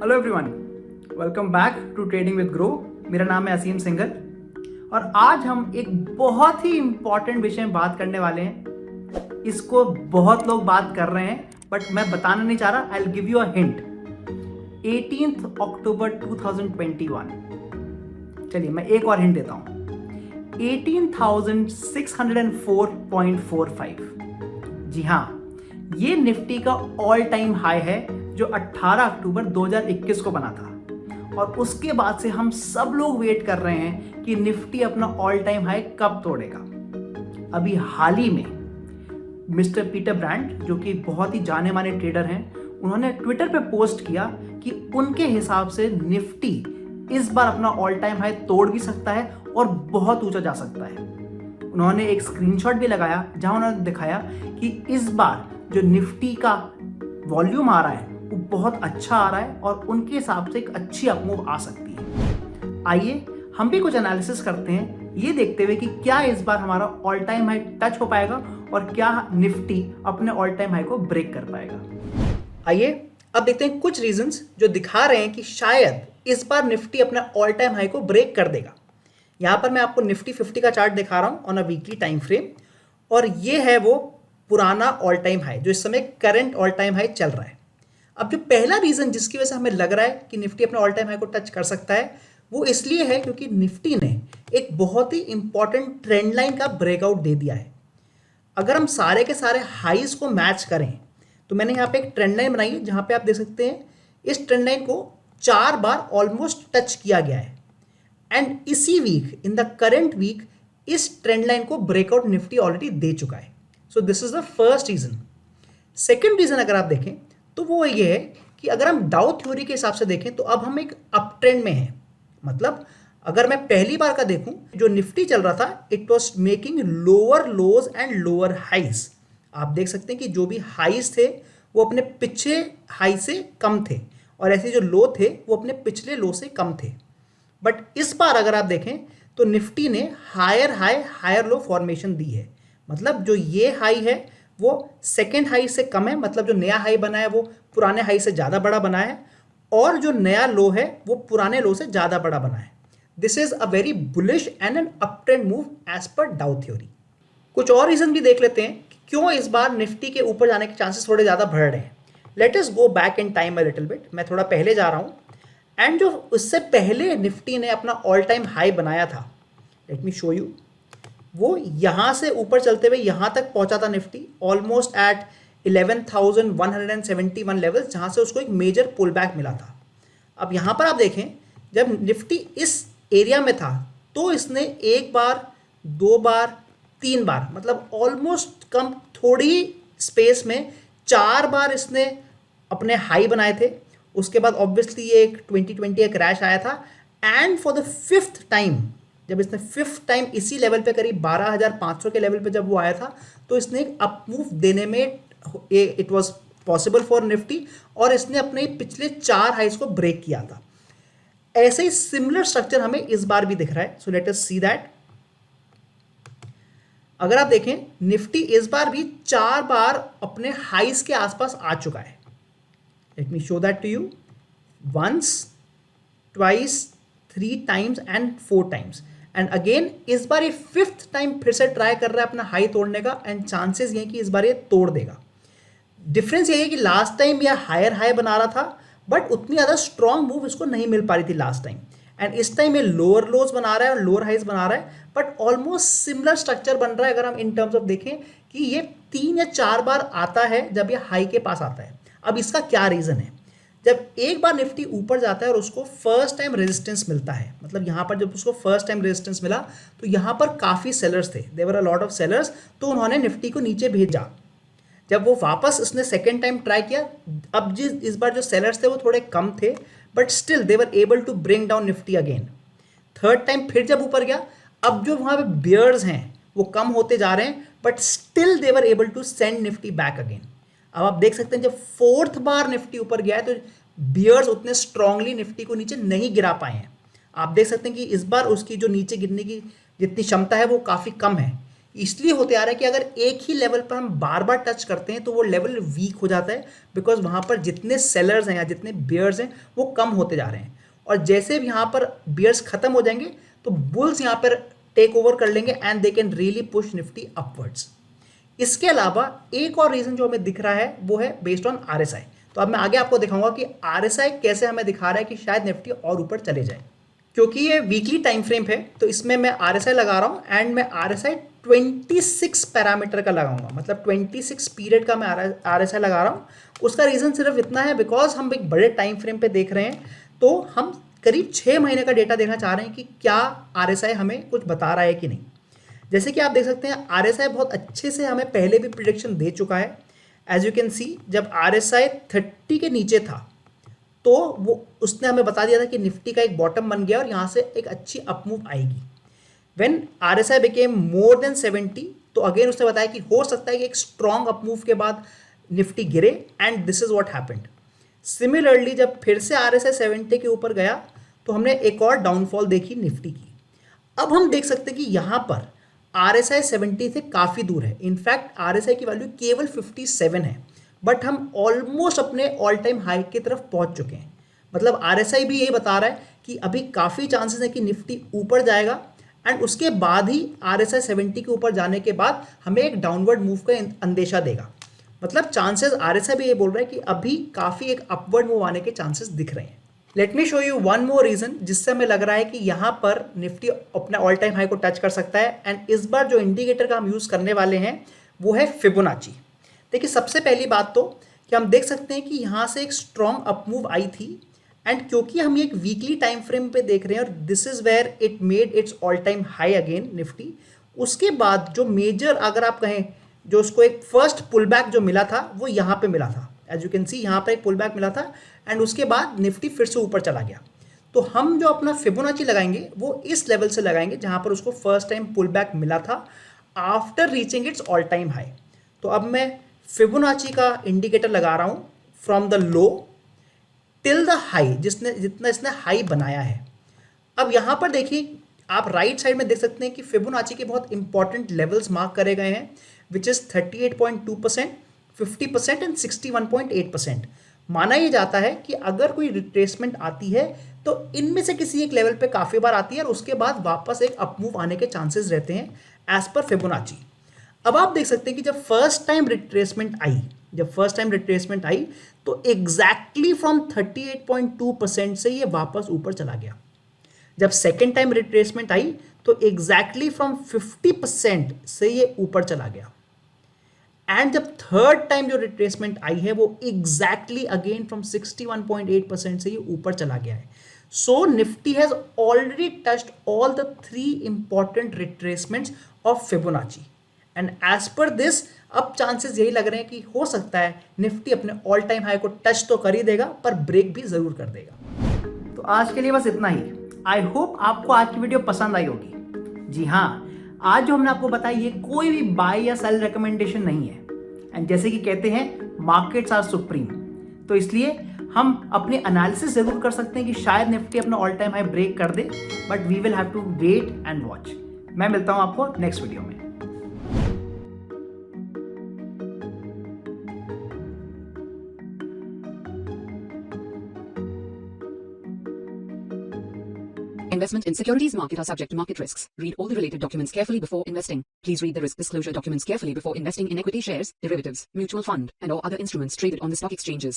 Hello everyone, welcome back to trading with Groww. मेरा नाम है असीम सिंघल और आज हम एक बहुत ही इंपॉर्टेंट विषय में बात करने वाले हैं। इसको बहुत लोग बात कर रहे हैं बट मैं बताना नहीं चाह रहा। I will give you a hint. 18 अक्टूबर 2021। चलिए मैं एक और हिंट देता हूं। 18,604.45। जी हाँ, ये निफ्टी का ऑल टाइम हाई है जो 18 अक्टूबर 2021 को बना था और उसके बाद से हम सब लोग वेट कर रहे हैं कि निफ्टी अपना ऑल टाइम हाई कब तोड़ेगा। अभी हाल ही में मिस्टर पीटर ब्रांड, जो कि बहुत ही जाने माने ट्रेडर हैं, उन्होंने ट्विटर पे पोस्ट किया कि उनके हिसाब से निफ्टी इस बार अपना ऑल टाइम हाई तोड़ भी सकता है और बहुत ऊंचा जा सकता है। उन्होंने एक स्क्रीनशॉट भी लगाया जहां उन्होंने दिखाया कि इस बार जो निफ्टी का वॉल्यूम आ रहा है वो बहुत अच्छा आ रहा है और उनके हिसाब से एक अच्छी अपमूव आ सकती है। आइए हम भी कुछ एनालिसिस करते हैं, ये देखते हुए कि क्या इस बार हमारा ऑल टाइम हाई टच हो पाएगा और क्या निफ्टी अपने ऑल टाइम हाई को ब्रेक कर पाएगा। आइए अब देखते हैं कुछ रीजंस जो दिखा रहे हैं कि शायद इस बार निफ्टी अपना ऑल टाइम हाई को ब्रेक कर देगा। यहां पर मैं आपको निफ्टी 50 का चार्ट दिखा रहा हूं on a weekly time frame और ये है वो पुराना ऑल टाइम हाई जो इस समय करंट ऑल टाइम हाई चल रहा है। अब जो पहला रीजन जिसकी वजह से हमें लग रहा है कि निफ्टी अपने ऑल टाइम हाई को टच कर सकता है वो इसलिए है क्योंकि निफ्टी ने एक बहुत ही इंपॉर्टेंट ट्रेंड लाइन का ब्रेकआउट दे दिया है। अगर हम सारे के सारे हाईज को मैच करें तो मैंने यहाँ पे एक ट्रेंड लाइन बनाई है जहां पे आप देख सकते हैं इस ट्रेंड लाइन को 4 बार ऑलमोस्ट टच किया गया है एंड इसी week in the current week इस ट्रेंड लाइन को ब्रेकआउट निफ्टी ऑलरेडी दे चुका है। So this is the first reason. Second reason अगर आप देखें तो वो ये है कि अगर हम डाउ थ्योरी के हिसाब से देखें तो अब हम एक अप ट्रेंड में हैं। मतलब अगर मैं पहली बार का देखूं जो निफ्टी चल रहा था it was making lower lows and lower highs. आप देख सकते हैं कि जो भी हाइज थे वो अपने पिछले हाई से कम थे और ऐसे जो लो थे वो अपने पिछले लो से कम थे। बट इस बार अगर आप देखें तो निफ्टी ने higher high higher low formation दी है। मतलब जो ये हाई है वो सेकेंड हाई से कम है, मतलब जो नया हाई बना है वो पुराने हाई से ज़्यादा बड़ा बना है और जो नया लो है वो पुराने लो से ज़्यादा बड़ा बना है। This is a very bullish and an up trend move as per Dow theory. कुछ और रीजन भी देख लेते हैं कि क्यों इस बार निफ्टी के ऊपर जाने के चांसेस थोड़े ज़्यादा बढ़ रहे हैं। Let us go back in time a little bit. मैं थोड़ा पहले जा रहा हूँ एंड जो उससे पहले निफ्टी ने अपना ऑल टाइम हाई बनाया था, लेट मी शो यू, वो यहाँ से ऊपर चलते हुए यहाँ तक पहुँचा था निफ्टी ऑलमोस्ट एट 11,171 लेवल, जहाँ से उसको एक मेजर पुल बैक मिला था। अब यहाँ पर आप देखें जब निफ्टी इस एरिया में था तो इसने एक बार, 2 बार, 3 बार, मतलब ऑलमोस्ट कम थोड़ी स्पेस में 4 बार इसने अपने हाई बनाए थे। उसके बाद ऑब्वियसली ये एक 2020 का क्रैश आया था and for the 5th time जब इसने 5th टाइम इसी लेवल पे करीब 12,500 के लेवल पे जब वो आया था तो इसने एक अप मूव देने में it was possible for Nifty और इसने अपने पिछले 4 हाइज को ब्रेक किया था। ऐसे ही सिमिलर स्ट्रक्चर हमें इस बार भी दिख रहा है। So let us see that. अगर आप देखें निफ्टी इस बार भी 4 बार अपने हाइज के आसपास आ चुका है। Let me show that to you. Once, twice, 3 times and 4 times and again इस बार ये 5th टाइम फिर से ट्राई कर रहा है अपना हाई तोड़ने का एंड चांसेस ये कि इस बार ये तोड़ देगा। डिफरेंस ये है कि लास्ट टाइम यह हायर हाई बना रहा था बट उतनी ज़्यादा स्ट्रॉन्ग मूव इसको नहीं मिल पा रही थी लास्ट टाइम एंड इस टाइम ये लोअर लोज बना रहा है और लोअर हाइज बना रहा है बट ऑलमोस्ट सिमिलर स्ट्रक्चर बन रहा है। अगर हम इन टर्म्स ऑफ देखें कि ये 3 या 4 बार आता है जब ये हाई के पास आता है। अब इसका क्या रीज़न है? जब एक बार निफ्टी ऊपर जाता है और उसको फर्स्ट टाइम रेजिस्टेंस मिलता है, मतलब यहाँ पर जब उसको फर्स्ट टाइम रेजिस्टेंस मिला तो यहाँ पर काफ़ी सेलर्स थे, there were a lot of sellers, तो उन्होंने निफ्टी को नीचे भेजा। जब वो वापस उसने सेकेंड टाइम ट्राई किया, अब इस बार जो सेलर्स थे वो थोड़े कम थे but still they were able to bring down Nifty again. Third time फिर जब ऊपर गया, अब जो वहाँ पे बियर्स हैं वो कम होते जा रहे हैं but still they were able to send Nifty back again. अब आप देख सकते हैं जब 4th बार निफ्टी ऊपर गया है तो बियर्स उतने स्ट्रांगली निफ्टी को नीचे नहीं गिरा पाए हैं। आप देख सकते हैं कि इस बार उसकी जो नीचे गिरने की जितनी क्षमता है वो काफ़ी कम है। इसलिए होते आ रहा है कि अगर एक ही लेवल पर हम बार बार टच करते हैं तो वो लेवल वीक हो जाता है, बिकॉज वहाँ पर जितने सेलर्स हैं या जितने बियर्स हैं वो कम होते जा रहे हैं, और जैसे भी यहाँ पर बियर्स खत्म हो जाएंगे तो बुल्स यहाँ पर टेक ओवर कर लेंगे and they can really push Nifty upwards. इसके अलावा एक और रीजन जो हमें दिख रहा है वो है बेस्ड ऑन RSI। तो अब मैं आगे आपको दिखाऊंगा कि RSI कैसे हमें दिखा रहा है कि शायद निफ्टी और ऊपर चले जाए। क्योंकि ये वीकली टाइम फ्रेम है तो इसमें मैं RSI लगा रहा हूँ एंड मैं RSI 26 पैरामीटर का लगाऊंगा, मतलब 26 पीरियड का मैं RSI लगा रहा हूँ। उसका रीज़न सिर्फ इतना है बिकॉज हम एक बड़े टाइम फ्रेम पे देख रहे हैं, तो हम करीब 6 महीने का डेटा देखना चाह रहे हैं कि क्या RSI हमें कुछ बता रहा है कि नहीं। जैसे कि आप देख सकते हैं RSI बहुत अच्छे से हमें पहले भी प्रिडिक्शन दे चुका है। एज यू कैन सी, जब RSI 30 के नीचे था तो वो उसने हमें बता दिया था कि निफ्टी का एक बॉटम बन गया और यहाँ से एक अच्छी अपमूव आएगी। When RSI became more than 70 तो अगेन उसने बताया कि हो सकता है कि एक स्ट्रॉन्ग अपमूव के बाद निफ्टी गिरे, and this is what happened. Similarly जब फिर से RSI 70 के ऊपर गया तो हमने एक और डाउनफॉल देखी निफ्टी की। अब हम देख सकते हैं कि यहाँ पर RSI 70 से काफ़ी दूर है। इनफैक्ट RSI की वैल्यू केवल 57 है, बट हम ऑलमोस्ट अपने ऑल टाइम हाई की तरफ पहुंच चुके हैं। मतलब RSI भी यही बता रहा है कि अभी काफ़ी चांसेस है कि निफ्टी ऊपर जाएगा, एंड उसके बाद ही RSI 70 के ऊपर जाने के बाद हमें एक डाउनवर्ड मूव का अंदेशा देगा। मतलब चांसेस RSI भी ये बोल रहा है कि अभी काफ़ी एक अपवर्ड मूव आने के चांसेस दिख रहे हैं। Let me show you one more reason जिससे हमें लग रहा है कि यहाँ पर निफ्टी अपने ऑल टाइम हाई को टच कर सकता है, एंड इस बार जो इंडिकेटर का हम यूज़ करने वाले हैं वो है फिबोनाची। देखिए, सबसे पहली बात तो कि हम देख सकते हैं कि यहाँ से एक स्ट्रॉन्ग अपमूव आई थी, एंड क्योंकि हम एक वीकली टाइम फ्रेम पे देख रहे हैं और this is where it made its all time high again Nifty. उसके बाद जो मेजर, अगर आप कहें, जो उसको एक फर्स्ट पुल बैक जो मिला था वो यहाँ पे मिला था। एज यू कैन सी, यहाँ पर एक पुल बैक मिला था एंड उसके बाद निफ्टी फिर से ऊपर चला गया। तो हम जो अपना फिबोनाची लगाएंगे वो इस लेवल से लगाएंगे जहाँ पर उसको फर्स्ट टाइम पुल बैक मिला था after reaching it's all time high. तो अब मैं फिबोनाची का इंडिकेटर लगा रहा हूँ from the low till the high, जितना इसने हाई बनाया है। अब यहाँ पर देखिए, आप राइट साइड में देख सकते हैं कि फिबोनाची के बहुत इंपॉर्टेंट लेवल्स मार्क करे गए हैं, विच इज़ 38.2%, 50% एंड 61.8%। माना यह जाता है कि अगर कोई रिट्रेसमेंट आती है तो इनमें से किसी एक लेवल पे काफ़ी बार आती है और उसके बाद वापस एक अपमूव आने के चांसेस रहते हैं एज पर फिबोनाची। अब आप देख सकते हैं कि जब फर्स्ट टाइम रिट्रेसमेंट आई तो एग्जैक्टली फ्रॉम 38.2% से ये वापस ऊपर चला गया। जब सेकेंड टाइम रिट्रेसमेंट आई तो एग्जैक्टली फ्रॉम 50% से ये ऊपर चला गया, एंड जब थर्ड टाइम जो रिट्रेसमेंट आई है वो एग्जैक्टली अगेन फ्रॉम 61.8% से ये ऊपर चला गया है। So Nifty has already touched all the 3 important retracements of Fibonacci, and as per this अब चांसेस यही लग रहे हैं कि हो सकता है निफ्टी अपने ऑल टाइम हाई को टच तो कर ही देगा पर ब्रेक भी जरूर कर देगा। तो आज के लिए बस इतना ही। आई होप आपको आज की वीडियो पसंद आई होगी। जी हाँ, आज जो हमने आपको बताया ये कोई भी बाय या सेल रिकमेंडेशन नहीं है, एंड जैसे कि कहते हैं मार्केट्स आर सुप्रीम, तो इसलिए हम अपने एनालिसिस जरूर कर सकते हैं कि शायद निफ्टी अपना ऑल टाइम हाई ब्रेक कर दे, but we will have to wait and watch. मैं मिलता हूं आपको नेक्स्ट वीडियो में। Investment in securities market are subject to market risks. Read all the related documents carefully before investing. Please read the risk disclosure documents carefully before investing in equity shares, derivatives, mutual fund, and or other instruments traded on the stock exchanges.